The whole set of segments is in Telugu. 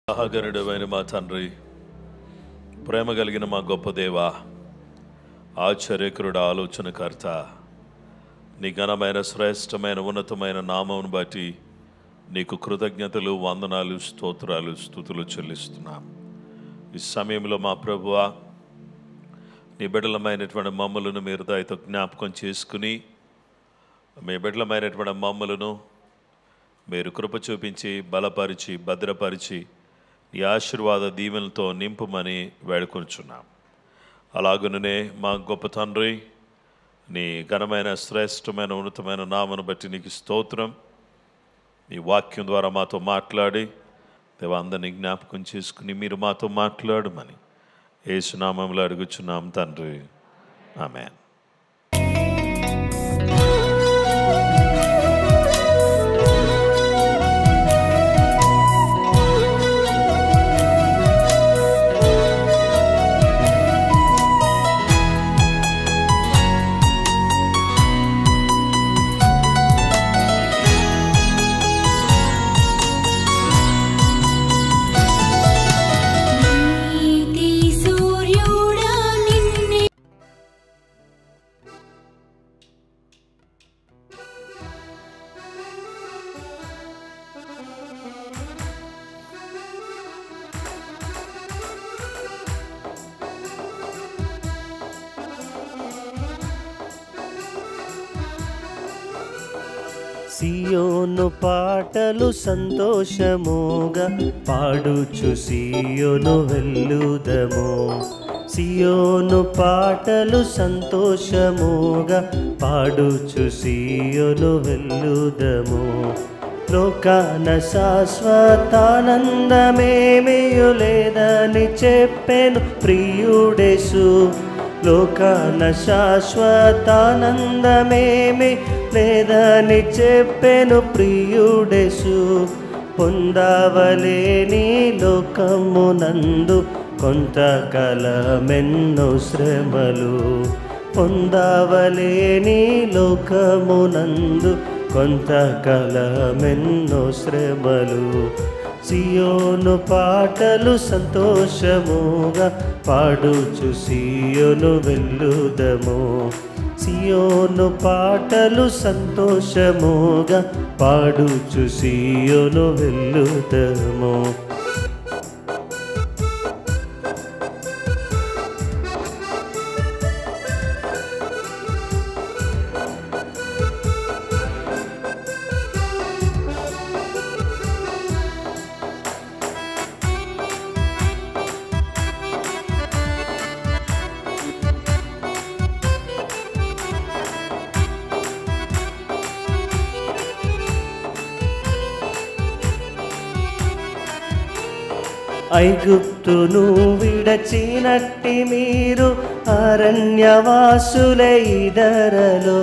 మహాగణుడైన మా తండ్రి, ప్రేమ కలిగిన మా గొప్ప దేవా, ఆశ్చర్యకరుడు, ఆలోచనకర్త, నీ ఘనమైన శ్రేష్టమైన ఉన్నతమైన నామమును బట్టి నీకు కృతజ్ఞతలు, వందనాలు, స్తోత్రాలు, స్తుతులు చెల్లిస్తున్నాం. ఈ సమయంలో మా ప్రభువా, నీ బిడ్డలమైనటువంటి మమ్మలను మీరు దయతో జ్ఞాపకం చేసుకుని, మీ బిడ్డలమైనటువంటి మమ్మలను మీరు కృప చూపించి బలపరిచి భద్రపరిచి ఈ ఆశీర్వాద దీవెనలతో నింపుమని వేడుకొంచున్నాం. అలాగుననే మా గొప్ప తండ్రి, నీ ఘనమైన శ్రేష్టమైన ఉన్నతమైన నామను బట్టి నీకు స్తోత్రం. నీ వాక్యం ద్వారా మాతో మాట్లాడి దేవా అందరినీ జ్ఞాపకం చేసుకుని మీరు మాతో మాట్లాడమని యేసు నామములో అడుగుచున్నాం తండ్రి, ఆమేన్. సియోను పాటలు సంతోషముగా పాడుచు సియోను వెళ్ళుదము. సియోను పాటలు సంతోషముగా పాడుచు సియోను వెళ్ళుదము. లోకాన శాశ్వతానందమేమియు లేదని చెప్పెను ప్రియుడేసు. లోకాన శాశ్వతానందమేమి లేదని చెప్పెను ప్రియుడేసు. పొందవలేని లోకమునందు కొంతకాలమెన్నో శ్రమలు. పొందవలేని లోకమునందు కొంతకాలమెన్నో శ్రమలు. సియోను పాటలు సంతోషముగా పాడుచు సియోను వెళ్ళుదము. సియోను పాటలు సంతోషముగా పాడుచు సియోను వెళ్ళుదము. ఐగుప్తును విడచినట్టి మీరు అరణ్యవాసులై ధరలో.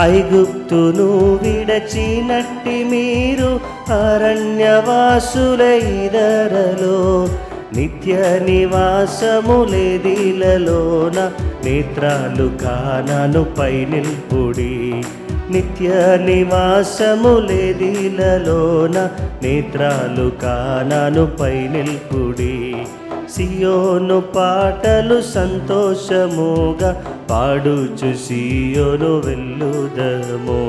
ఐగుప్తును విడచినట్టి మీరు అరణ్యవాసులై ధరలో. నిత్య నివాసములేదిలలోన నేత్రాలు కానాను పై నిల్పుడి. నిత్య నివాసములేదిలలోన నేత్రాలు కానాను పై నిల్పుడి. సియోను పాటలు సంతోషముగా పాడుచు సియోను వెళ్ళుదము.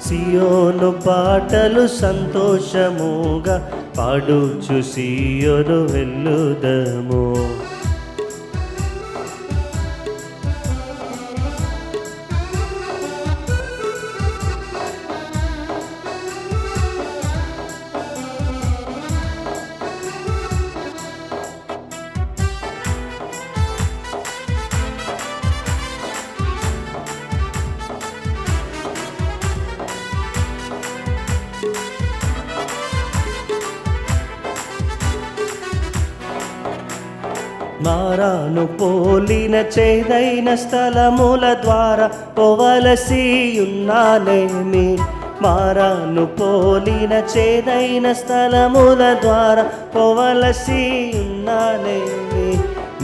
సియోను పాటలు సంతోషముగా పాడుచు సియోను వెళ్ళుదము. మారాను పోలిన చేదైన స్థలముల ద్వారా పోవలసి ఉన్నానేమి. మారాను పోలిన చేదైన స్థలముల ద్వారా పోవలసి ఉన్నానేమి.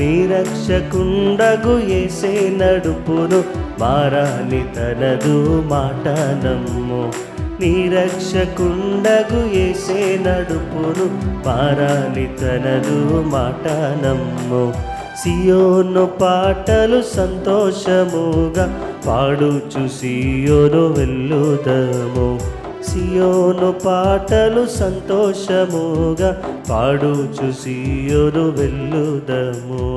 నిరక్షకుండగు యేసే నడుపును మారాని తనదు మాట నమ్ము. నిరక్షకుండగు యేసే నడుపును మారాని తనదు మాట నమ్ము. సియోను పాటలు సంతోషముగా పాడుచు సియోను వెళ్ళుదము. సియోను పాటలు సంతోషముగా పాడుచు సియోను వెళ్ళుదము.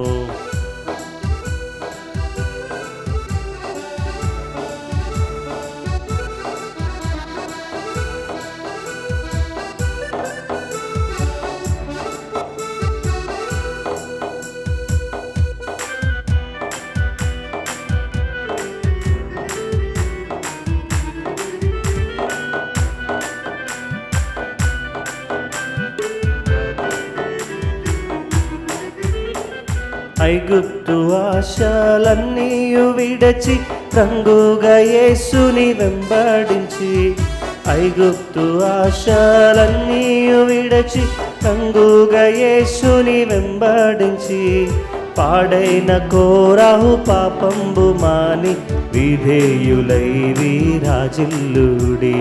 ఐగుప్తు ఆశలన్నీయు విడచి రంగుగా యేసుని వెంబడించి. ఐగుప్తు ఆశలన్నీయు విడచి రంగుగా యేసుని వెంబడించి. పాడైన కోరాహు పాపంబు మాని విధేయులై వీరాజిల్లుడి.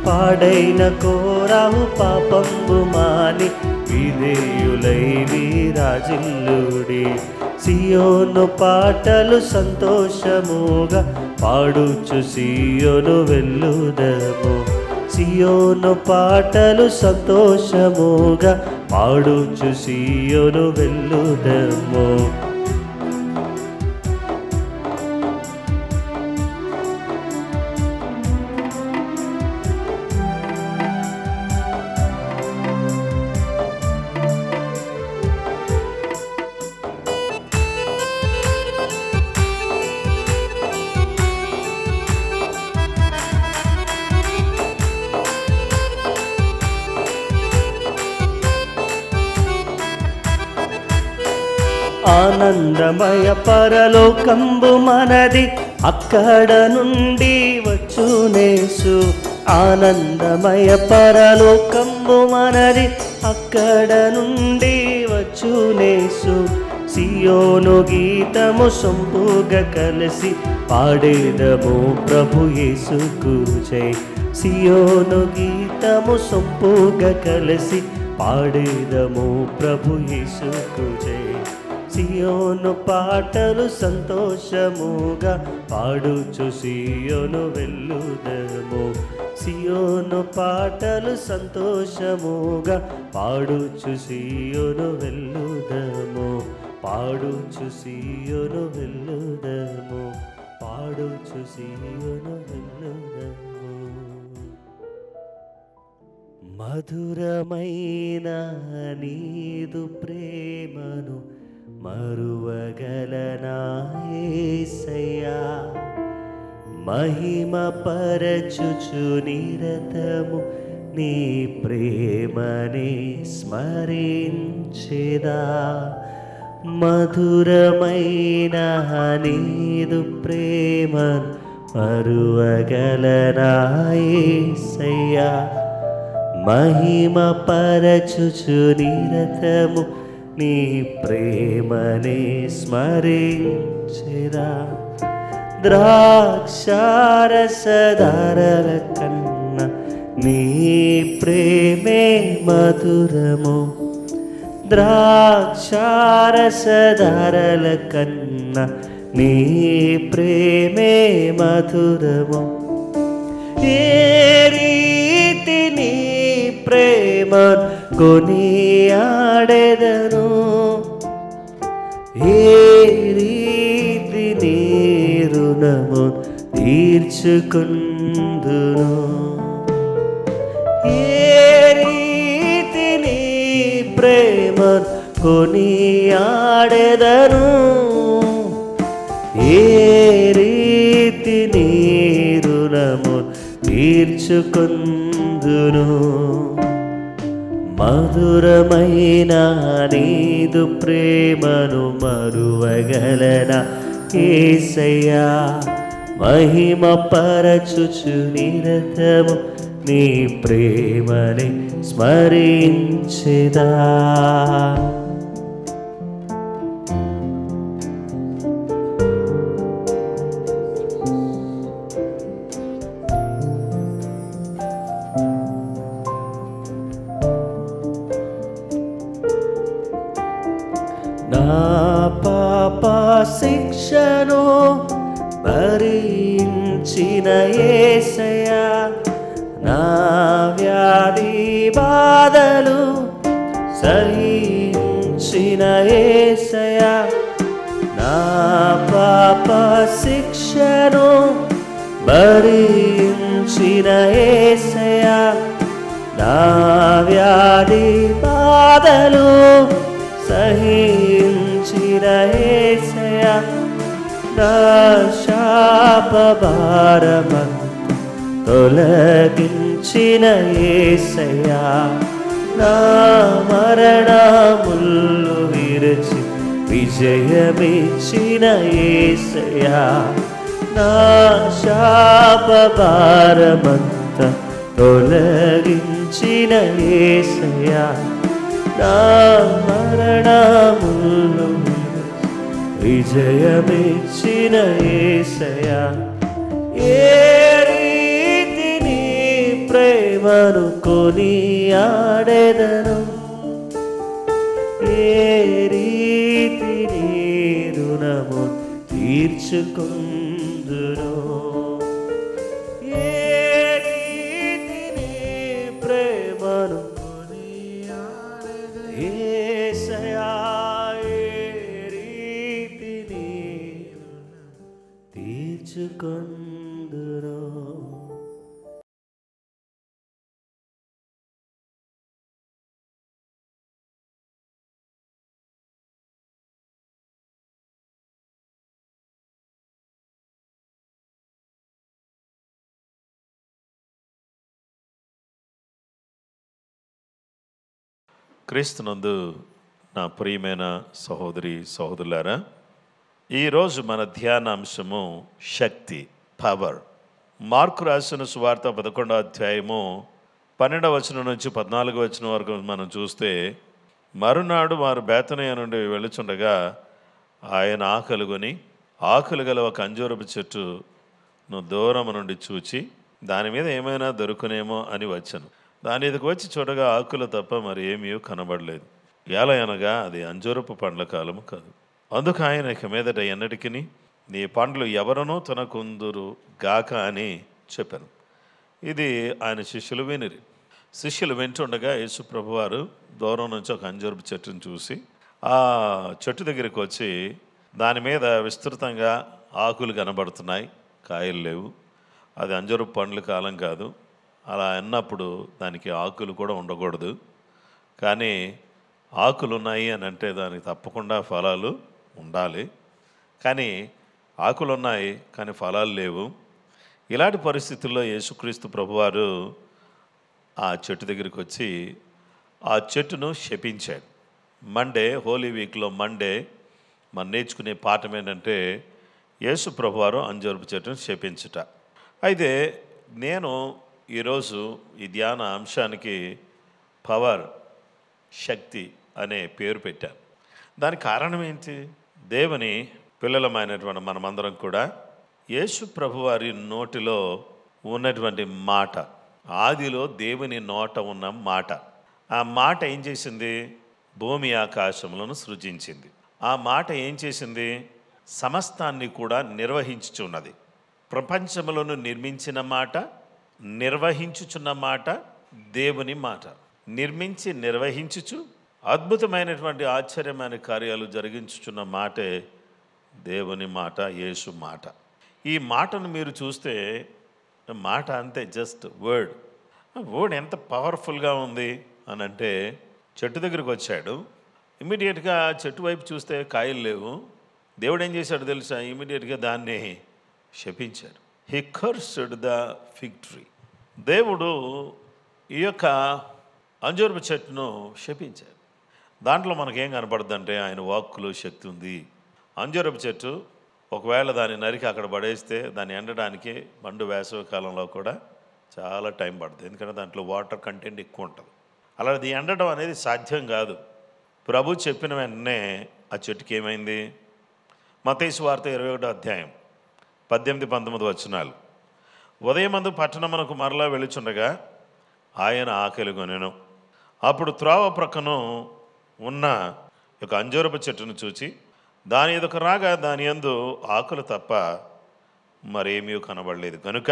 పాడైన కోరాహు పాపంబు మాని విధేయులై వీరాజిల్లుడి. సియోను పాటలు సంతోషముగా పాడుచు సియోను వెళ్ళుదము. సియోను పాటలు సంతోషముగా పాడుచు సియోను వెళ్ళుదము. ఆనందమయ పరలోకంబు మనది, అక్కడ నుండి వచ్చునేసు. ఆనందమయ పరలోకంబు మనది, అక్కడ నుండి వచ్చునేసు. సియోను గీతము సొంపుగా కలిసి పాడేదము ప్రభు యేసుకు జై. సియోను గీతము సొంపుగా కలిసి పాడేదము ప్రభు యేసుకు జయ. సియోను పాటలు సంతోషముగా పాడుచు సియోను వెళ్ళుదము. సియోను పాటలు సంతోషముగా పాడుచు సియోను వెళ్ళుదము. పాడుచు సియోను వెళ్ళుదము. పాడుచు సియోను వెళ్ళుదము. మధురమైన నీదు ప్రేమను మరువగలనా యేసయ్యా. మహిమ పరచుచు నిరతము నీ ప్రేమని స్మరించెదా. మధురమైన నీదు ప్రేమను మరువగలనా యేసయ్యా. మహిమ పరచుచు నిరతము నీ ప్రేమని స్మరించెదా. ద్రాక్షారసధారల కన్నా నీ ప్రేమే మధురము. ద్రాక్షారసధారల కన్నా నీ ప్రేమే మధురము. ఏ రీతి నీ ప్రేమ కొనియాడెదను. ఏ రీతి నీ రుణము తీర్చుకుందును. ఏ రీతి నీ ప్రేమ కొనియాడెదను. ఏ రీతి నీ రుణము తీర్చుకుందును. మధురమైన నీదు ప్రేమను మరువగలనా యేసయ్యా. మహిమ పరచుచు నిరతము నీ ప్రేమని స్మరించెదా. నా పాప శిక్షను భరించిన యేసయ్యా. నా వ్యాధి బాధలు సహించిన యేసయ్యా. నా పాప శిక్షను భరించిన యేసయ్యా. నా వ్యాధి బాధలు సహించిన యేసయ్యా. నా శాప భారమంతా తొలగించిన యేసయ్యా. నా మరణములు విరచి విజయమిచ్చిన యేసయ్యా. నా శాప భారమంతా తొలగించిన యేసయ్యా. నా మరణములు విజయమిచ్చిన యేసయ్యా. ఏ రీతి నీ ప్రేమను కొనియాడెదను. ఏ రీతి నీ రుణము తీర్చుకుందును. ఏ రీతి నీ ప్రేమను యేసయ్యా. ఏ రీతి నీ తీర్చుకొందును. క్రీస్తునందు నా ప్రియమైన సహోదరి సహోదరులారా, ఈరోజు మన ధ్యానాంశము శక్తి, పవర్. మార్కు రాసిన సువార్త 11వ అధ్యాయము 12వ వచనం నుంచి 14వ వచనం వరకు మనం చూస్తే, మరునాడు వారు బేతనియ నుండి వెళ్ళుచుండగా ఆయన ఆకలి గల ఒక అంజూరపు చెట్టును దూరం నుండి చూచి దాని మీద ఏమైనా దొరుకునేమో అని వచ్చాను. దాని ఎదుకు వచ్చి చూడగా ఆకులు తప్ప మరి ఏమీ కనబడలేదు. ఎలా అనగా అది అంజూరపు పండ్ల కాలము కాదు. అందుకు ఆయన ఇక మీదట ఎన్నటికి నీ పండ్లు ఎవరనూ తినకుందురు గాక అని చెప్పాను. ఇది ఆయన శిష్యులు వినిరి. శిష్యులు వింటుండగా యేసు ప్రభువారు దూరం నుంచి ఒక అంజూరపు చెట్టును చూసి ఆ చెట్టు దగ్గరికి వచ్చి దాని మీద విస్తృతంగా ఆకులు కనబడుతున్నాయి, కాయలు లేవు. అది అంజూరపు పండ్ల కాలం కాదు. అలా అన్నప్పుడు దానికి ఆకులు కూడా ఉండకూడదు. కానీ ఆకులు ఉన్నాయి అని అంటే దానికి తప్పకుండా ఫలాలు ఉండాలి. కానీ ఆకులు ఉన్నాయి కానీ ఫలాలు లేవు. ఇలాంటి పరిస్థితుల్లో యేసుక్రీస్తు ప్రభువారు ఆ చెట్టు దగ్గరికి వచ్చి ఆ చెట్టును శపించాడు. మండే, హోలీ వీక్లో మండే మనం నేర్చుకునే పాఠం ఏంటంటే యేసు ప్రభువారు అంజూరపు చెట్టును శపించుట. అయితే నేను ఈరోజు ఈ ధ్యాన అంశానికి పవర్, శక్తి అనే పేరు పెట్టాను. దానికి కారణం ఏంటి? దేవుని పిల్లలమైనటువంటి మనమందరం కూడా యేసు ప్రభువారి నోటిలో ఉన్నటువంటి మాట, ఆదిలో దేవుని నోట ఉన్న మాట, ఆ మాట ఏం చేసింది? భూమి ఆకాశములను సృజించింది. ఆ మాట ఏం చేసింది? సమస్తాన్ని కూడా నిర్వహించుచున్నది. ప్రపంచములను నిర్మించిన మాట, నిర్వహించుచున్న మాట దేవుని మాట. నిర్మించి నిర్వహించుచు అద్భుతమైనటువంటి ఆశ్చర్యమైన కార్యాలు జరిగించుచున్న మాటే దేవుని మాట, యేసు మాట. ఈ మాటను మీరు చూస్తే మాట అంతే, జస్ట్ వర్డ్. వర్డ్ ఎంత పవర్ఫుల్గా ఉంది అని అంటే, చెట్టు దగ్గరికి వచ్చాడు, ఇమ్మీడియట్గా చెట్టు వైపు చూస్తే కాయలు లేవు. దేవుడు ఏం చేశాడు తెలుసా? ఇమ్మీడియట్గా దాన్ని శపించాడు. He cursed the fig tree. దేవుడు ఈ యొక్క అంజూరపు చెట్టును శపించాడు. దాంట్లో మనకేం కనపడుతుందంటే ఆయన వాక్కులో శక్తి ఉంది. అంజూరపు చెట్టు ఒకవేళ దాన్ని నరికి అక్కడ పడేస్తే దాన్ని ఎండడానికి మండు వేసవి కాలంలో కూడా చాలా టైం పడుతుంది. ఎందుకంటే దాంట్లో వాటర్ కంటెంట్ ఎక్కువ ఉంటుంది. అలా అది ఎండడం అనేది సాధ్యం కాదు. ప్రభు చెప్పిన వెంటనే ఆ చెట్టుకి ఏమైంది? మత్తయి సువార్త 21వ అధ్యాయం 18-19 వచనాలు. ఉదయమందు పట్టణమునకు మరలా వెళుచుండగా ఆయన ఆకలి కొనెను. అప్పుడు త్రోవ ప్రక్కను ఉన్న ఒక అంజూరపు చెట్టును చూచి దాని ఎదుకు రాగా దాని యందు ఆకులు తప్ప మరేమీ కనబడలేదు కనుక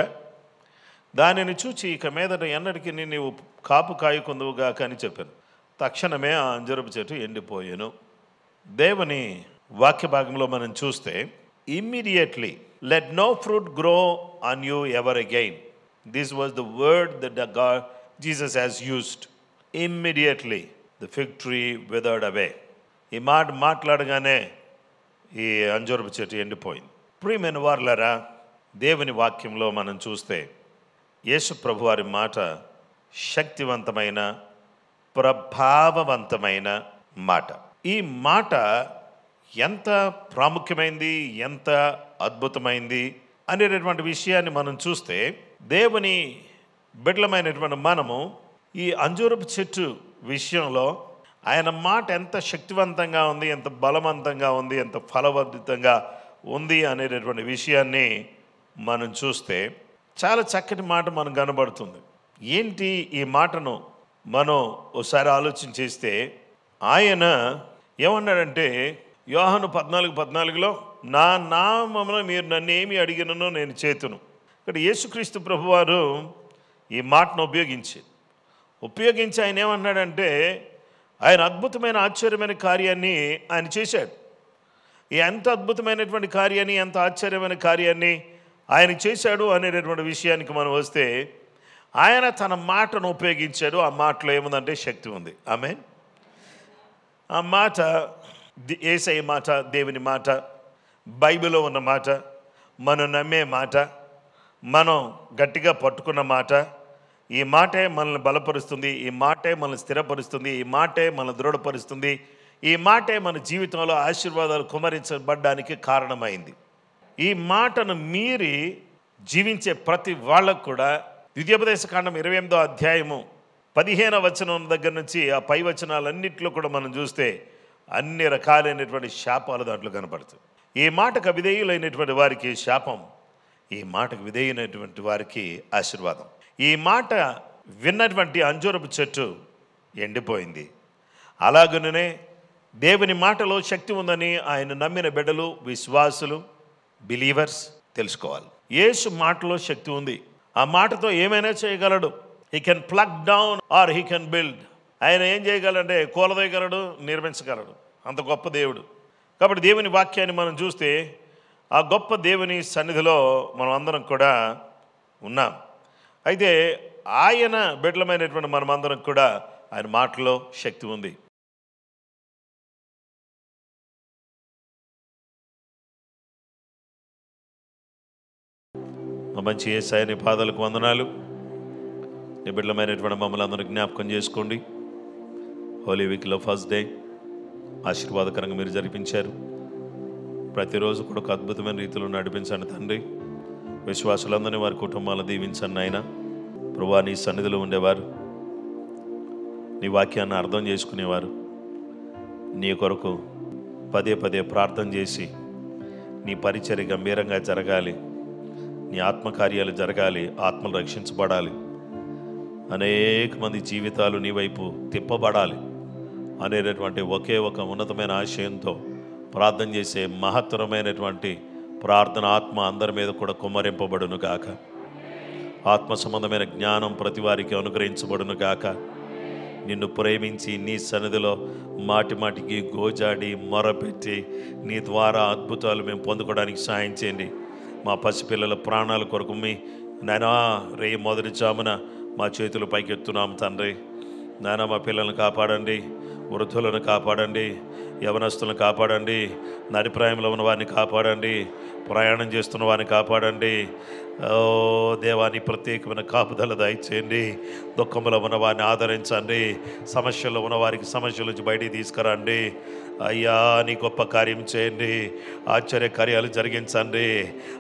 దానిని చూచి ఇక మీదట ఎన్నటికీ నీవు కాపు కాయకుందువుగా అని చెప్పాను. తక్షణమే ఆ అంజూరపు చెట్టు ఎండిపోయాను. దేవుని వాక్య భాగంలో మనం చూస్తే immediately let no fruit grow on you ever again. This was the word that God Jesus has used. Immediately the fig tree withered away. ఈ మాట మాట్లాడగానే ఈ అంజూరపు చెట్టు ఎండిపోయింది. ప్రియమైన వారలారా, దేవుని వాక్యంలో మనం చూస్తే యేసు ప్రభువారి మాట శక్తివంతమైన, ప్రభావవంతమైన మాట. ఈ మాట ఎంత ప్రాముఖ్యమైంది, ఎంత అద్భుతమైంది అనేటటువంటి విషయాన్ని మనం చూస్తే, దేవుని బిడ్డలమైనటువంటి మనము ఈ అంజూరపు చెట్టు విషయంలో ఆయన మాట ఎంత శక్తివంతంగా ఉంది, ఎంత బలవంతంగా ఉంది, ఎంత ఫలవర్ధితంగా ఉంది అనేటటువంటి విషయాన్ని మనం చూస్తే చాలా చక్కటి మాట మనకు కనబడుతుంది. ఏంటి ఈ మాటను మనం ఒకసారి ఆలోచన చేస్తే, ఆయన ఏమన్నాడంటే యోహాను 14:14లో నా నామమున మీరు నన్ను ఏమి అడిగిననో నేను చేతును. ఇక్కడ యేసుక్రీస్తు ప్రభువారు ఈ మాటను ఉపయోగించి ఆయన ఏమన్నాడంటే ఆయన అద్భుతమైన ఆశ్చర్యమైన కార్యాన్ని ఆయన చేశాడు. ఎంత అద్భుతమైనటువంటి కార్యాన్ని, ఎంత ఆశ్చర్యమైన కార్యాన్ని ఆయన చేశాడు అనేటటువంటి విషయానికి మనం వస్తే, ఆయన తన మాటను ఉపయోగించాడు. ఆ మాటలో ఏముందంటే శక్తి ఉంది. ఆమేన్. ఆ మాట యేసయ్య మాట, దేవుని మాట, బైబిల్లో ఉన్న మాట, మనం నమ్మే మాట, మనం గట్టిగా పట్టుకున్న మాట. ఈ మాటే మనల్ని బలపరుస్తుంది, ఈ మాటే మనల్ని స్థిరపరుస్తుంది, ఈ మాటే మనల్ని దృఢపరుస్తుంది, ఈ మాటే మన జీవితంలో ఆశీర్వాదాలు కుమరించబడ్డానికి కారణమైంది. ఈ మాటను మీరి జీవించే ప్రతి వాళ్ళకు కూడా ద్వితీయోపదేశకాండం 28వ అధ్యాయము 15వ వచనం దగ్గర నుంచి ఆ పై వచనాలన్నింటిలో కూడా మనం చూస్తే అన్ని రకాలైనటువంటి శాపాలు దాంట్లో కనపడుతుంది. ఈ మాటకు అవిధేయులైనటువంటి వారికి శాపం, ఈ మాటకు విధేయులైనటువంటి వారికి ఆశీర్వాదం. ఈ మాట విన్నటువంటి అంజూరపు చెట్టు ఎండిపోయింది. అలాగనే దేవుని మాటలో శక్తి ఉందని ఆయన నమ్మిన బిడ్డలు, విశ్వాసులు, బిలీవర్స్ తెలుసుకోవాలి. యేసు మాటలో శక్తి ఉంది. ఆ మాటతో ఏమైనా చేయగలడు. He can plug down or he can build. ఆయన ఏం చేయగలడంటే కూలదోయగలడు, నిర్మించగలడు. అంత గొప్ప దేవుడు. కాబట్టి దేవుని వాక్యాన్ని మనం చూస్తే ఆ గొప్ప దేవుని సన్నిధిలో మనం అందరం కూడా ఉన్నాం. అయితే ఆయన బిడ్డలమైనటువంటి మనమందరం కూడా ఆయన మాటలో శక్తి ఉంది. మంచి యేసయ్య నీ పాదాలకు వందనాలు. నీ బిడ్డలమైనటువంటి మమ్మల్ని అందరూ జ్ఞాపకం చేసుకోండి. హోలీ వీక్లో ఫస్ట్ డే ఆశీర్వాదకరంగా మీరు జరిపించారు. ప్రతిరోజు కూడా ఒక అద్భుతమైన రీతిలో నడిపించండి తండ్రి. విశ్వాసులందరినీ వారి కుటుంబాలను దీవించండి ఆయన. ప్రభువా, నీ సన్నిధిలో ఉండేవారు, నీ వాక్యాన్ని అర్థం చేసుకునేవారు, నీ కొరకు పదే పదే ప్రార్థన చేసి నీ పరిచర్య గంభీరంగా జరగాలి, నీ ఆత్మకార్యాలు జరగాలి, ఆత్మలు రక్షించబడాలి, అనేక మంది జీవితాలు నీ వైపు తిప్పబడాలి అనేటటువంటి ఒకే ఒక ఉన్నతమైన ఆశయంతో ప్రార్థన చేసే మహత్తరమైనటువంటి ప్రార్థన ఆత్మ అందరి మీద కూడా కుమ్మరింపబడును గాక. ఆత్మ సంబంధమైన జ్ఞానం ప్రతి వారికి అనుగ్రహించబడును గాక. నిన్ను ప్రేమించి నీ సన్నిధిలో మాటి మాటికి గోజాడి మొరపెట్టి నీ ద్వారా అద్భుతాలు మేము పొందుకోవడానికి సాయం చేయండి. మా పసిపిల్లల ప్రాణాల కొరకు మీ నాయనా రేయి మొదటి జామున మా చేతులు పైకెత్తున్నాం తండ్రి. నాయనా మా పిల్లలను కాపాడండి, వృద్ధులను కాపాడండి, యవనస్తులను కాపాడండి, నడిప్రాయంలో ఉన్న వారిని కాపాడండి, ప్రయాణం చేస్తున్న వారిని కాపాడండి. ఓ దేవాన్ని ప్రత్యేకమైన కాపుదల దయచేయండి. దుఃఖంలో ఉన్న వారిని ఆదరించండి, సమస్యల్లో ఉన్న వారికి సమస్యల నుంచి బయటికి తీసుకురండి. అయ్యా, నీ గొప్ప కార్యం చేయండి, ఆశ్చర్య కార్యాలు జరిగించండి.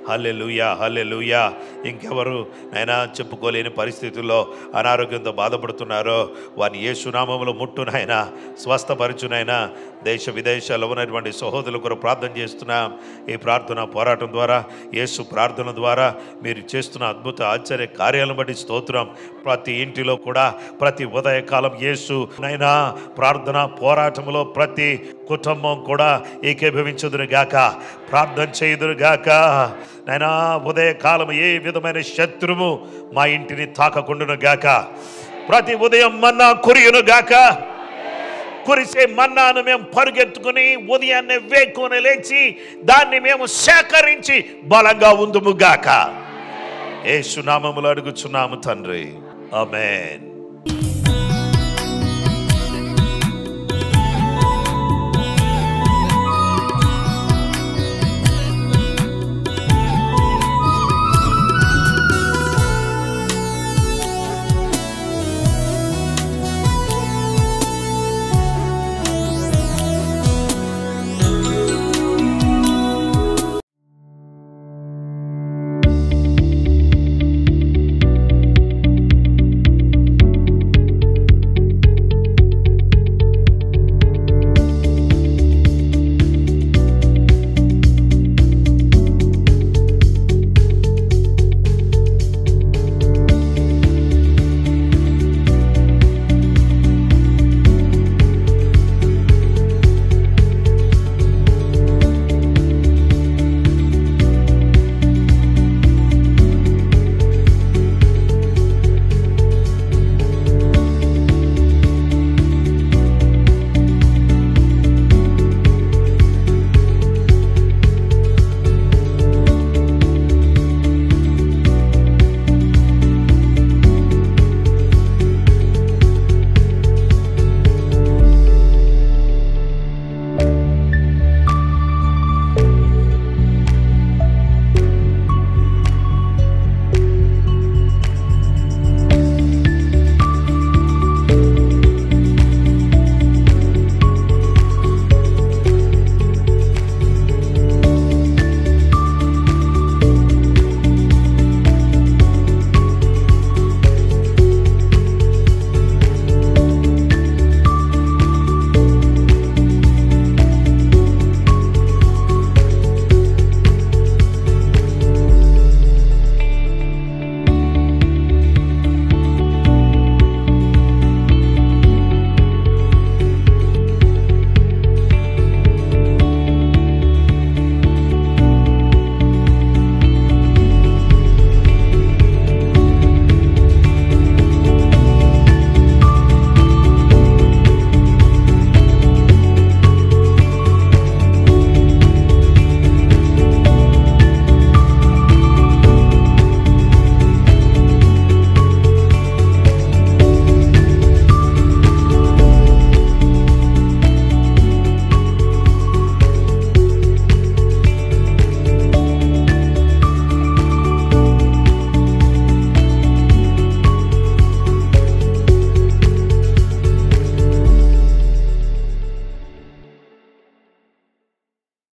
హల్లెలూయా, హల్లెలూయా. ఇంకెవరు అయినా చెప్పుకోలేని పరిస్థితుల్లో అనారోగ్యంతో బాధపడుతున్నారో వారిని యేసు నామములో ముట్టునైనా స్వస్థపరచునైనా. దేశ విదేశాల్లో ఉన్నటువంటి సహోదరుల కొరకు ప్రార్థన చేస్తున్నాం. ఈ ప్రార్థన పోరాటం ద్వారా, యేసు ప్రార్థన ద్వారా మీరు చేస్తున్న అద్భుత ఆశ్చర్య కార్యాలను బట్టి స్తోత్రం. ప్రతి ఇంటిలో కూడా ప్రతి ఉదయకాలం యేసు నైనా ప్రార్థన పోరాటంలో ప్రతి కుటుంబం కూడా ఏకీభవించుదురు గాక, ప్రార్థన చేయుదురు గాక. నైనా ఉదయకాలం ఏ విధమైన శత్రువు మా ఇంటిని తాకకుండును గాక. ప్రతి ఉదయం మన్నా కురియును గాక. కురిసే మన్నాను మేము పరుగెత్తుకుని ఉదయాన్నే వేకుని లేచి దాన్ని మేము సేకరించి బలంగా ఉందుము గాక. యేసు నామములో అడుగుచున్నాము తండ్రి, ఆమేన్.